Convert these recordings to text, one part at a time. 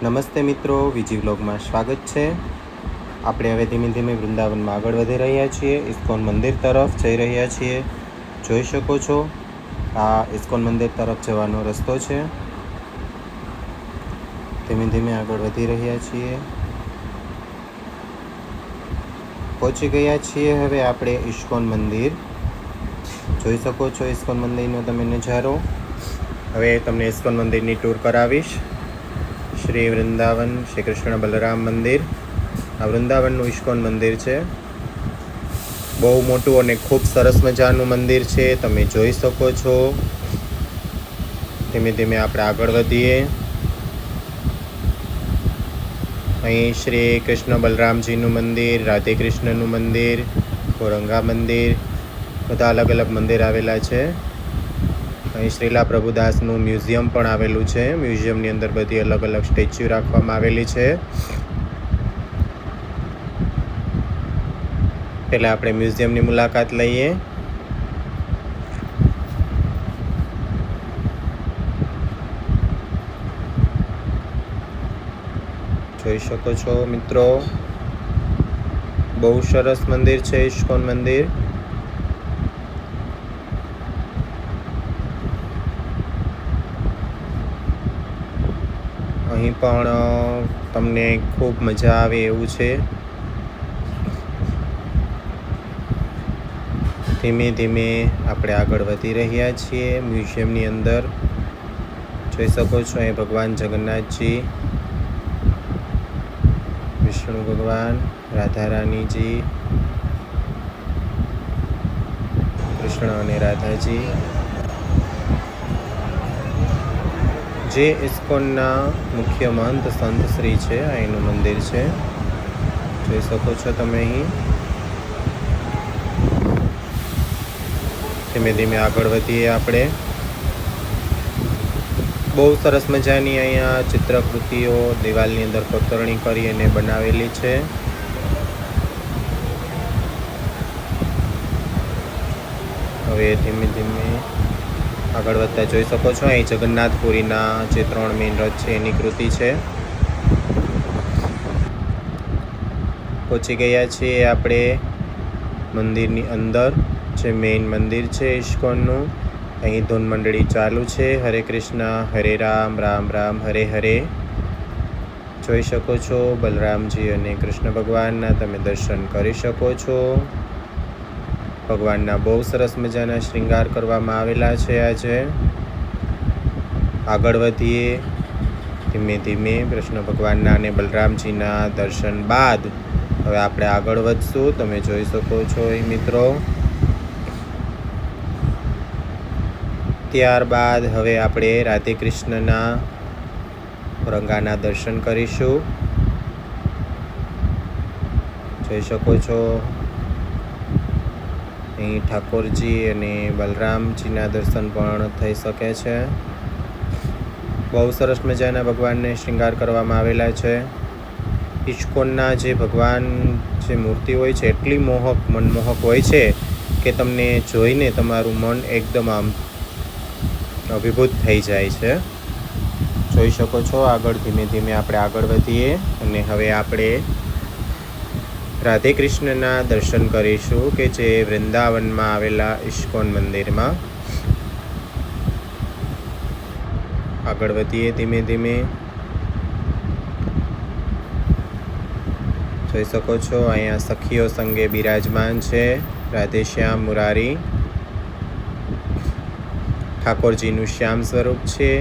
નમસ્તે મિત્રો, વિજી વ્લોગમાં સ્વાગત છે. આપણે હવે ધીમે ધીમે વૃંદાવનમાં આગળ વધી રહ્યા છીએ. ઇસ્કોન મંદિર તરફ જઈ રહ્યા છીએ. જોઈ શકો છો, આ ઇસ્કોન મંદિર તરફ જવાનો રસ્તો છે. ધીમે ધીમે આગળ વધી રહ્યા છીએ. પહોંચી ગયા છીએ હવે આપણે ઇસ્કોન મંદિર. જોઈ શકો છો ઇસ્કોન મંદિરનો તમે નજારો. હવે તમને ઇસ્કોન મંદિરની ટૂર કરાવીશ. શ્રી વૃંદાવન શ્રી કૃષ્ણ બલરામ મંદિર. આ વૃંદાવનનું ઇસ્કોન મંદિર છે. બહુ મોટું અને ખૂબ સરસ મજાનું મંદિર છે, તમે જોઈ શકો છો. ધીમે ધીમે આપણે આગળ વધીએ. અહીં શ્રી કૃષ્ણ બલરામજીનું મંદિર, રાધે કૃષ્ણનું મંદિર, ગોરંગા મંદિર, બધા અલગ અલગ મંદિર આવેલા છે. અહીં શ્રીલા પ્રભુદાસનું મ્યુઝિયમ પણ આવેલું છે. મ્યુઝિયમની અંદર બધી અલગ અલગ સ્ટેચ્યુ રાખવામાં આવેલી છે. પહેલાં આપણે મ્યુઝિયમની મુલાકાત લઈએ. જોઈ શકો છો મિત્રો, બહુ સરસ મંદિર છે ઇસ્કોન મંદિર. અહીં પણ તમને ખૂબ મજા આવે એવું છે. ધીમે ધીમે આપણે આગળ વધી રહ્યા છીએ મ્યુઝિયમની અંદર. જોઈ શકો છો અહીં ભગવાન જગન્નાથજી, વિષ્ણુ ભગવાન, રાધા રાણીજી, કૃષ્ણ અને રાધાજી, જે ઇસ્કોનના મુખ્ય મહંત સંત શ્રી છે. આ એનું મંદિર છે, જોઈ શકો છો તમે અહીં. ધીમે ધીમે આગળ વધીએ આપણે. બહુ સરસ મજાની અહીંયા ચિત્રકૃતિઓ દિવાલની અંદર કોતરણી કરી અને બનાવેલી છે. હવે ધીમે ધીમે આગળ વધતા જોઈ શકો છો અહીં જગન્નાથપુરીના જે 3 મેઇન રથ છે એની કૃતિ છે. પહોંચી ગયા છીએ આપણે મંદિરની અંદર. જે મેઇન મંદિર છે ઇસ્કોનનું, અહીં ધૂન મંડળી ચાલુ છે. હરે કૃષ્ણ હરે રામ, રામ રામ હરે હરે. જોઈ શકો છો બલરામજી અને કૃષ્ણ ભગવાનના તમે દર્શન કરી શકો છો. ભગવાનના બહુ સરસ મજાના શ્રૃંગાર કરવામાં આવેલા છે. આજે આગળ વધીએ ધીમે ધીમે. કૃષ્ણ ભગવાનના અને બલરામજીના દર્શન બાદ હવે આપણે આગળ વધશું. તમે જોઈ શકો છો એ મિત્રો. ત્યારબાદ હવે આપણે રાધે કૃષ્ણના રંગાના દર્શન કરીશું. જોઈ શકો છો અહીં ઠાકોરજી અને બલરામજીના દર્શન પણ થઈ શકે છે. બહુ સરસ મજાના ભગવાનને શ્રૃંગાર કરવામાં આવેલા છે. ઇસ્કોનના જે ભગવાન જે મૂર્તિ હોય છે એટલી મનમોહક હોય છે કે તમને જોઈને તમારું મન એકદમ આમ અભિભૂત થઈ જાય છે. જોઈ શકો છો આગળ ધીમે ધીમે આપણે આગળ વધીએ અને હવે આપણે રાધે કૃષ્ણના દર્શન કરીશું કે જે વૃંદાવનમાં આવેલા ઇસ્કોન મંદિરમાં. આગળ વધીએ ધીમે ધીમે. જોઈ શકો છો અહીંયા સખીઓ સંગે બિરાજમાન છે. રાધેશ્યામ મુરારી ઠાકોરજીનું શ્યામ સ્વરૂપ છે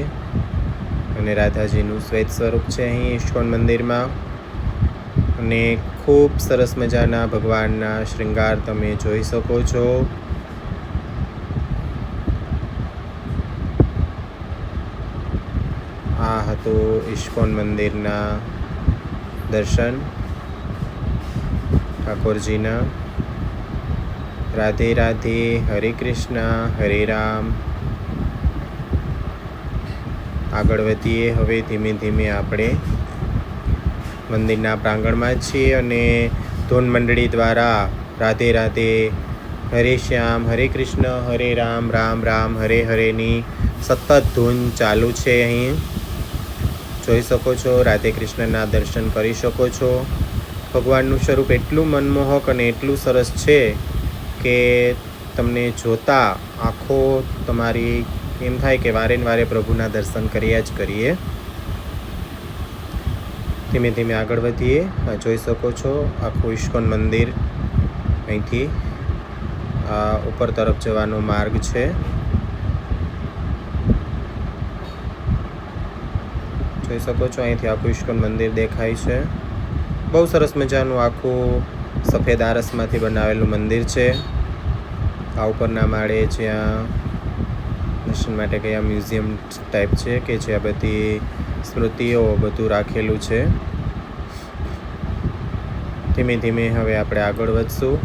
અને રાધાજીનું શ્વેત સ્વરૂપ છે અહીં ઇસ્કોન મંદિરમાં. અને ખૂબ સરસ મજાના ભગવાનના શ્રૃંગાર તમે જોઈ શકો છો. આ હતું ઇસ્કોન મંદિરના દર્શન ઠાકોરજીના. રાધે રાધે, હરે કૃષ્ણ હરે રામ. આગળ વધીએ હવે ધીમે ધીમે. આપણે મંદિરના પ્રાંગણમાં જ છીએ અને ધૂન મંડળી દ્વારા રાધે રાધે, હરે શ્યામ, હરે કૃષ્ણ હરે રામ, રામ રામ હરે હરેની સતત ધૂન ચાલુ છે અહીં. જોઈ શકો છો. રાધે કૃષ્ણના દર્શન કરી શકો છો. ભગવાનનું સ્વરૂપ એટલું મનમોહક અને એટલું સરસ છે કે તમને જોતાં આંખો તમારી એમ થાય કે વારે ને વારે પ્રભુના દર્શન કર્યા જ કરીએ. ધીમે ધીમે આગળ વધીએ. જોઈ શકો છો આખું ઇસ્કોન મંદિર. અહીંથી ઉપર તરફ જવાનો માર્ગ છે. જોઈ શકો છો અહીંથી આખું ઇસ્કોન મંદિર દેખાય છે. બહુ સરસ મજાનું આખું સફેદ આરસમાંથી બનાવેલું મંદિર છે. આ ઉપરના માળે જ્યાં દર્શન માટે કયા મ્યુઝિયમ ટાઈપ છે કે જ્યાં બધી સ્મૃતિઓ બધું રાખેલું છે. ધીમે ધીમે હવે આપણે આગળ વધશું.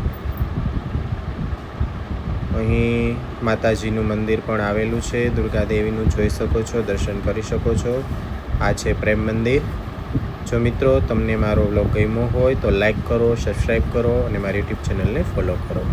અહીં માતાજીનું મંદિર પણ આવેલું છે. દુર્ગા દેવીનું જોઈ શકો છો, દર્શન કરી શકો છો. આ છે પ્રેમ મંદિર. જો મિત્રો તમને મારો વ્લોગ ગમ્યો હોય તો લાઈક કરો, સબસ્ક્રાઈબ કરો અને મારી યુટ્યુબ ચેનલને ફોલો કરો.